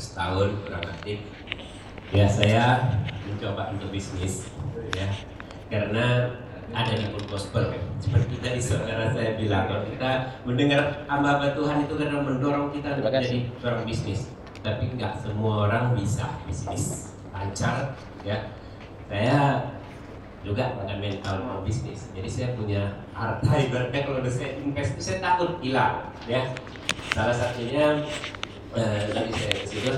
setahun kurang aktif. Ya saya mencoba untuk bisnis, ya, karena ada di Full Gospel. Seperti tadi saudara saya bilang, kalau kita mendengar hamba Tuhan itu karena mendorong kita untuk menjadi seorang bisnis. Tapi nggak semua orang bisa bisnis lancar, ya. Saya juga pada mental mau bisnis. Jadi saya punya harta, ibaratnya kalau udah saya invest, saya takut hilang, ya. Salah satunya lagi saya ke situ,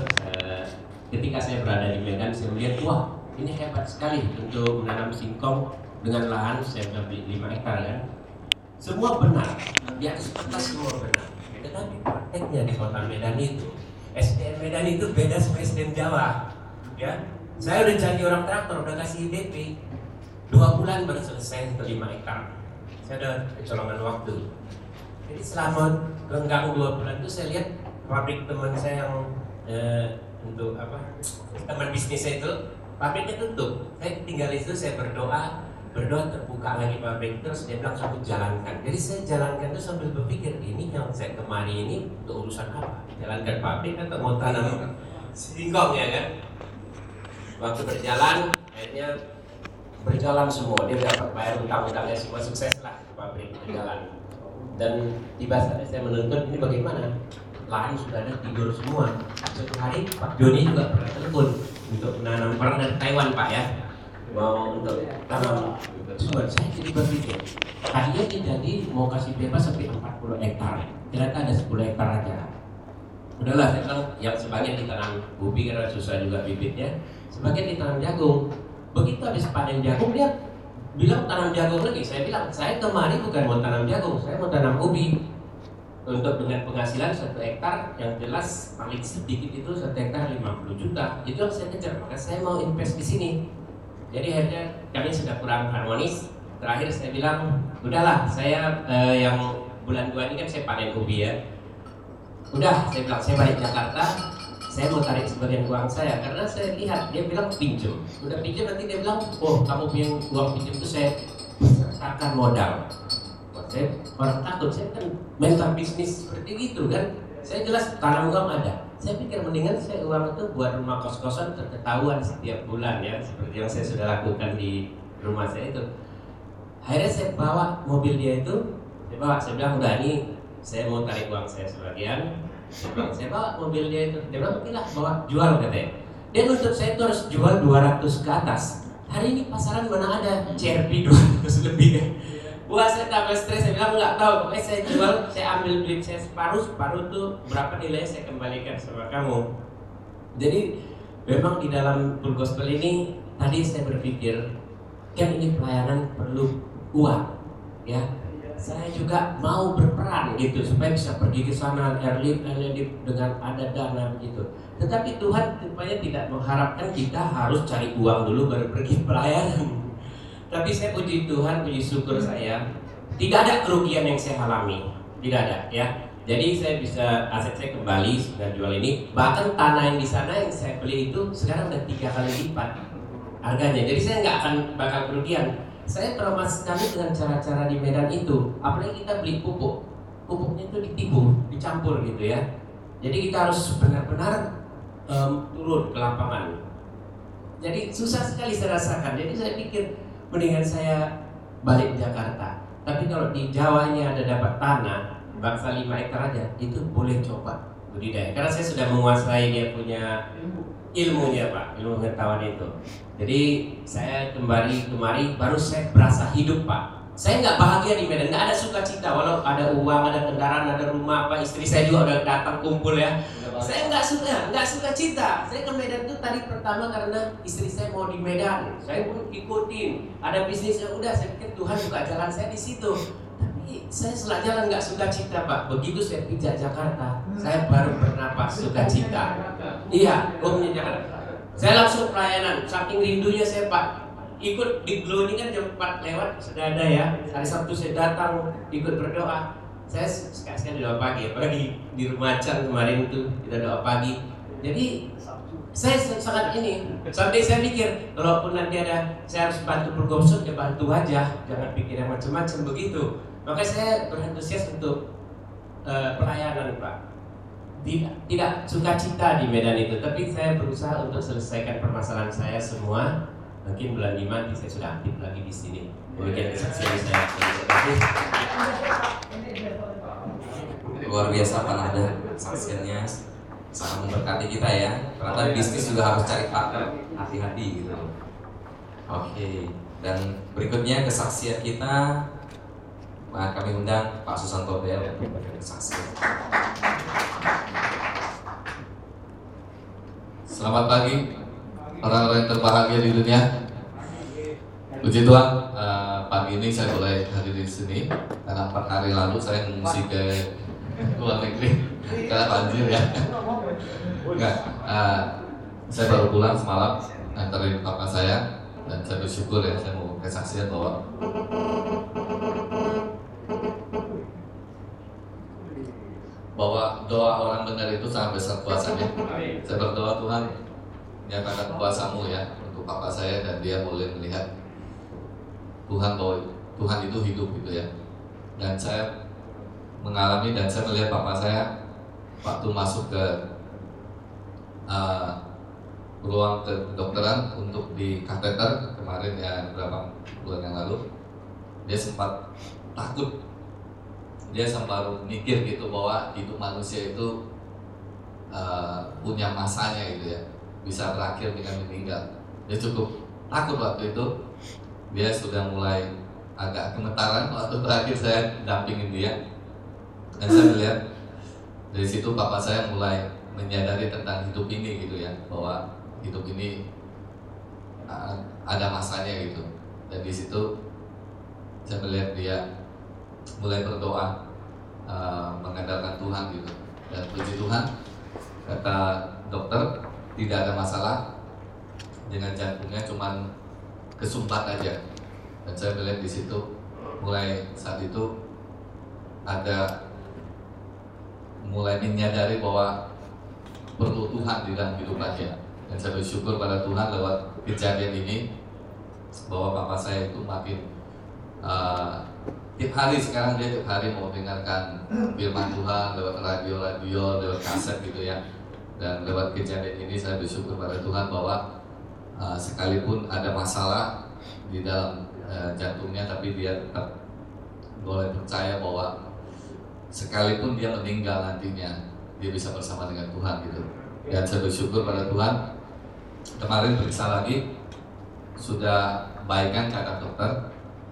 ketika saya berada di Medan, saya melihat, wah ini hebat sekali untuk menanam singkong dengan lahan, saya sudah beli 5 hektar kan. Semua benar, di atas kertas semua benar. Tetapi prakteknya di kota Medan itu, SDM Medan itu beda sama SDM Jawa, ya. Saya udah janji orang traktor, udah kasih DP 2 bulan baru selesai untuk 5 hektar. Saya udah kecolongan waktu. Jadi selama renggang 2 bulan itu saya lihat pabrik teman saya yang untuk teman bisnisnya itu, pabriknya tutup. Saya tinggal di situ, saya berdoa terbuka lagi pabrik, terus dia bilang kamu jalankan. Jadi saya jalankan itu sambil berpikir, ini yang saya kemari ini untuk urusan apa? Jalankan pabrik atau mau tanam singkong, ya kan? Waktu berjalan, akhirnya berjalan semua. Dia dapat bayar utang-utangnya semua, sukses lah pabrik berjalan. Dan tiba saatnya saya menuntut, ini bagaimana? Lahan sudah ada, tidur semua. Suatu hari Pak Joni juga pernah telepon untuk menanam, orang dari Taiwan Pak, ya, mau untuk tanam. Sobat saya jadi berpikir, tadinya jadi mau kasih bebas sampai 40 hektar, ternyata ada 10 hektar aja. Udahlah, saya bilang yang sebagian ditanam ubi karena susah juga bibitnya, sebagian ditanam jagung. Begitu habis panen jagung, dia bilang tanam jagung lagi. Saya bilang, saya kemarin bukan mau tanam jagung, saya mau tanam ubi. Untuk dengan penghasilan 1 hektar yang jelas paling sedikit itu 1 hektar 50 juta. Itu yang saya kejar, maka saya mau invest di sini. Jadi akhirnya kami sudah kurang harmonis. Terakhir saya bilang, udahlah, saya yang bulan 2 ini kan saya panen ubi, ya. Udah, saya bilang saya balik Jakarta, saya mau tarik sebagian uang saya karena saya lihat dia bilang pinjam. Udah pinjam nanti dia bilang, oh kamu punya uang pinjam itu saya serahkan modal. Saya orang takut, saya kan mental bisnis seperti gitu kan. Saya jelas tanam uang ada. Saya pikir mendingan saya uang itu buat rumah kos-kosan terketahuan setiap bulan, ya, seperti yang saya sudah lakukan di rumah saya itu. Akhirnya saya bawa mobil dia itu, saya bilang udah ini saya mau tarik uang saya sebagian. Saya bawa mobil dia itu, dia bilang oke lah bawa jual katanya. Dia nuntut saya itu harus jual 200 ke atas. Hari ini pasaran mana ada CRP 200 lebih ya. Wah, saya tambah stres, saya bilang nggak tahu, pokoknya saya jual, saya ambil duit saya separuh tuh berapa nilainya saya kembalikan sama kamu. Jadi memang di dalam Full Gospel ini tadi saya berpikir, kan ini pelayanan perlu uang, ya. Saya juga mau berperan gitu supaya bisa pergi ke sana airlift dengan ada dana begitu. Tetapi Tuhan rupanya tidak mengharapkan kita harus cari uang dulu baru pergi pelayanan. Tapi saya puji Tuhan, puji syukur saya, tidak ada kerugian yang saya alami, tidak ada, ya. Jadi saya bisa aset saya kembali sudah jual ini. Bahkan tanah yang di sana yang saya beli itu sekarang udah 3 kali lipat harganya. Jadi saya nggak akan bakal kerugian. Saya trauma sekali dengan cara-cara di Medan itu. Apalagi kita beli pupuknya itu ditipu, dicampur gitu, ya. Jadi kita harus benar-benar turun ke lapangan. Jadi susah sekali saya rasakan. Jadi saya pikir mendingan saya balik Jakarta. Tapi kalau di Jawa ini ada dapat tanah bangsa 5 hektar aja, itu boleh coba budidaya. Karena saya sudah menguasai dia punya ilmunya, Pak, ilmu pengetahuan itu. Jadi saya kembali kemari baru saya berasa hidup, Pak. Saya nggak bahagia di Medan, nggak ada sukacita. Walau ada uang, ada kendaraan, ada rumah, Pak, istri saya juga udah datang kumpul, ya. Saya nggak suka cita. Saya ke Medan itu tadi pertama karena istri saya mau di Medan. Saya pun ikutin. Ada bisnisnya, udah saya pikir Tuhan buka jalan saya di situ. Tapi saya setelah jalan nggak suka cita, Pak. Begitu saya pijak Jakarta, saya baru bernapas suka cita. Iya, umumnya Jakarta. Saya langsung pelayanan. Saking rindunya saya, Pak, ikut di Glow ini kan jam 4 lewat sudah ada, ya. Hari Sabtu saya datang ikut berdoa. Saya sekali doa pagi, apalagi di rumah Can kemarin itu kita doa pagi. Jadi saya sangat ini. Sampai saya pikir, walaupun nanti ada saya harus bantu pergosok, ya bantu aja, jangan pikir yang macam-macam begitu. Maka saya berantusias untuk pelayanan, Pak. tidak sukacita di medan itu, tapi saya berusaha untuk selesaikan permasalahan saya semua. Mungkin bulan 5 nanti saya sudah aktif lagi di sini. Demikian kesaksian saya. Luar biasa Pak Nahda, kesaksiannya sangat memberkati kita ya. Ternyata bisnis juga harus cari partner, hati-hati gitu. Oke, dan berikutnya kesaksian kita, kami undang Pak Susanto Bel untuk berkesaksian. Selamat pagi orang-orang yang terbahagia di dunia. Puji Tuhan, pagi ini saya boleh hadir di sini karena 4 hari lalu saya mengungsi ke luar negeri karena banjir ya. Enggak, saya baru pulang semalam nganterin papa saya dan saya bersyukur ya, saya mau kesaksian bahwa doa orang benar itu sangat besar kuasanya. Saya berdoa, Tuhan nyatakan kuasamu ya untuk papa saya dan dia boleh melihat Tuhan bahwa Tuhan itu hidup gitu ya. Dan saya mengalami dan saya melihat papa saya waktu masuk ke ruang kedokteran untuk di kateter kemarin ya, beberapa bulan yang lalu, dia sempat takut. Dia sempat mikir gitu bahwa hidup manusia itu punya masanya gitu ya, bisa berakhir dengan meninggal. Dia cukup takut waktu itu. Dia sudah mulai agak gemetaran waktu terakhir saya dampingin dia. Dan saya melihat dari situ papa saya mulai menyadari tentang hidup ini gitu ya, bahwa hidup ini ada masanya gitu. Dan di situ saya melihat dia mulai berdoa mengandalkan Tuhan gitu. Dan puji Tuhan, kata dokter tidak ada masalah dengan jantungnya, cuman kesumpat aja. Dan saya melihat di situ mulai saat itu ada mulai menyadari bahwa perlu Tuhan di dalam kehidupannya. Dan saya bersyukur pada Tuhan lewat kejadian ini bahwa papa saya itu makin tiap hari sekarang dia tiap hari mau dengarkan firman Tuhan lewat radio, lewat kaset gitu ya. Dan lewat kejadian ini saya bersyukur pada Tuhan bahwa sekalipun ada masalah di dalam jantungnya, tapi dia tetap boleh percaya bahwa sekalipun dia meninggal nantinya dia bisa bersama dengan Tuhan gitu. Dan saya bersyukur pada Tuhan, kemarin periksa lagi sudah baikan kata dokter,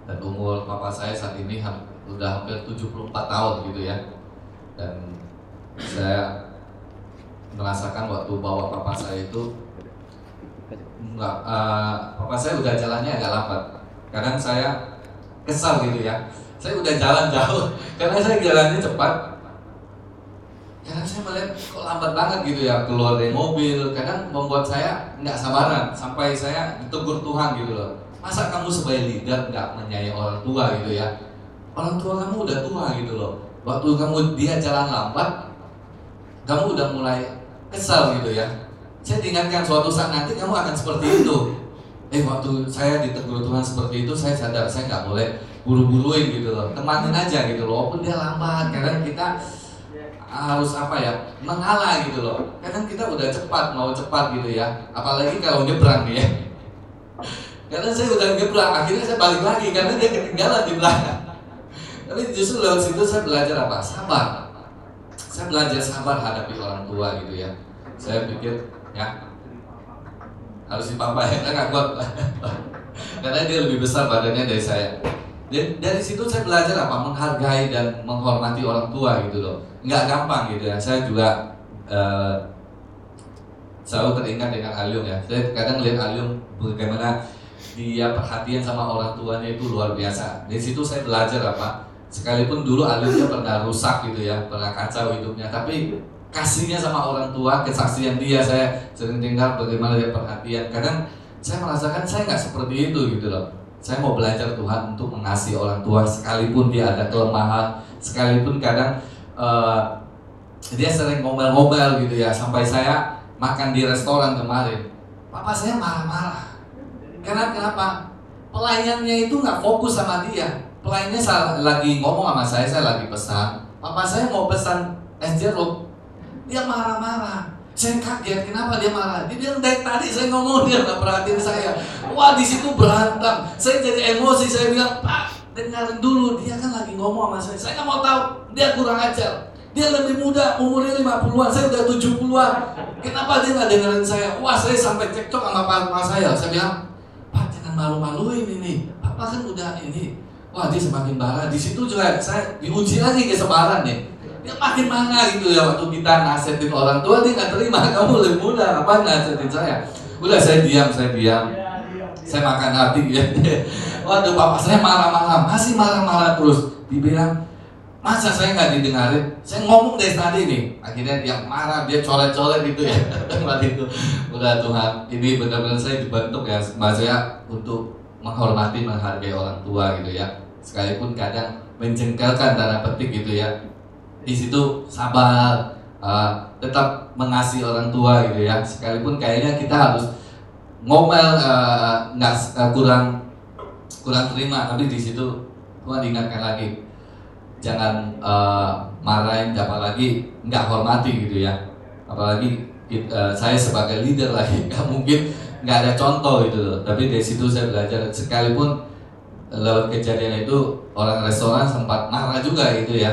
dan umur papa saya saat ini sudah hampir 74 tahun gitu ya. Dan saya merasakan waktu bawa papa saya itu papa saya udah jalannya agak lambat. Kadang saya kesal gitu ya, saya udah jalan jauh karena saya jalannya cepat. Kadang saya melihat kok lambat banget gitu ya, keluar dari mobil. Kadang membuat saya nggak sabaran sampai saya ditegur Tuhan gitu loh. Masa kamu sebagai leader nggak menyayangi orang tua gitu ya? Orang tua kamu udah tua gitu loh. Waktu dia jalan lambat, kamu udah mulai kesal gitu ya. Saya diingatkan suatu saat nanti kamu akan seperti itu. Waktu saya ditegur Tuhan seperti itu, saya sadar saya nggak boleh buru-buruin gitu loh. Temanin aja gitu loh, walaupun dia lambat. Kadang kita harus mengalah gitu loh. Kadang kita udah mau cepat gitu ya. Apalagi kalau nyebrang nih ya. Karena saya udah nyebrang, akhirnya saya balik lagi karena dia ketinggalan di belakang. Tapi justru lewat situ saya belajar apa? Sabar. Saya belajar sabar hadapi orang tua gitu ya. Saya pikir ya harus dipapa ya, nggak kuat. Karena dia lebih besar badannya dari saya. Dari situ saya belajar apa? Menghargai dan menghormati orang tua gitu loh. Nggak gampang gitu ya. Saya juga selalu teringat dengan Alyum ya. Saya kadang lihat Alyum bagaimana dia perhatian sama orang tuanya itu luar biasa. Dari situ saya belajar apa? Sekalipun dulu Alyumnya pernah rusak gitu ya, pernah kacau hidupnya, tapi kasihnya sama orang tua, kesaksian dia, saya sering dengar bagaimana dia perhatian. Kadang saya merasakan saya nggak seperti itu gitu loh. Saya mau belajar Tuhan untuk mengasihi orang tua sekalipun dia ada kelemahan, sekalipun kadang dia sering ngomel-ngomel gitu ya. Sampai saya makan di restoran kemarin, papa saya marah-marah. Karena kenapa? Pelayannya itu nggak fokus sama dia. Pelayannya lagi ngomong sama saya lagi pesan. Papa saya mau pesan es jeruk. dia marah-marah. Saya kaget, kenapa dia marah? Dia bilang dari tadi saya ngomong dia nggak perhatiin saya. Wah di situ berantem. Saya jadi emosi, saya bilang, Pak dengarin dulu, dia kan lagi ngomong sama saya. Saya nggak mau tahu, dia kurang ajar. Dia lebih muda, umurnya 50-an, saya udah 70-an. Kenapa dia nggak dengerin saya? Wah saya sampai cekcok sama pak saya. Saya bilang, Pak jangan malu-maluin ini. Papa kan udah ini. Wah dia semakin marah. Di situ juga saya diuji lagi kesabaran nih. Dia makin marah gitu ya waktu kita nasihatin orang tua, dia nggak terima. Kamu lebih muda, apa nasihatin saya? Udah saya diam. Saya makan hati ya. Waduh papa saya marah-marah, masih marah-marah terus. Dibilang, masa saya nggak didengarin? Saya ngomong dari tadi nih. Akhirnya dia marah, dia coret-coret gitu ya. Waktu itu, udah Tuhan, ini benar-benar saya dibentuk ya, saya untuk menghormati, menghargai orang tua gitu ya. Sekalipun kadang menjengkelkan tanda petik gitu ya. Di situ sabar, tetap mengasihi orang tua gitu ya. Sekalipun kayaknya kita harus ngomel, kurang terima, tapi di situ Tuhan ingatkan lagi, jangan marahin, apalagi nggak hormati gitu ya. Apalagi saya sebagai leader lagi, nggak mungkin nggak ada contoh gitu loh. Tapi dari situ saya belajar, sekalipun lewat kejadian itu orang restoran sempat marah juga gitu ya.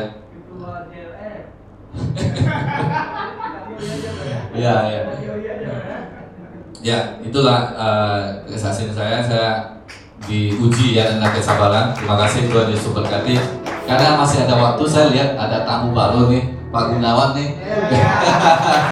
Ya, itulah kesaksian saya diuji ya dengan kesabaran. Terima kasih Tuhan Yesus berkati. Karena masih ada waktu, saya lihat ada tamu baru nih, Pak Gunawan nih.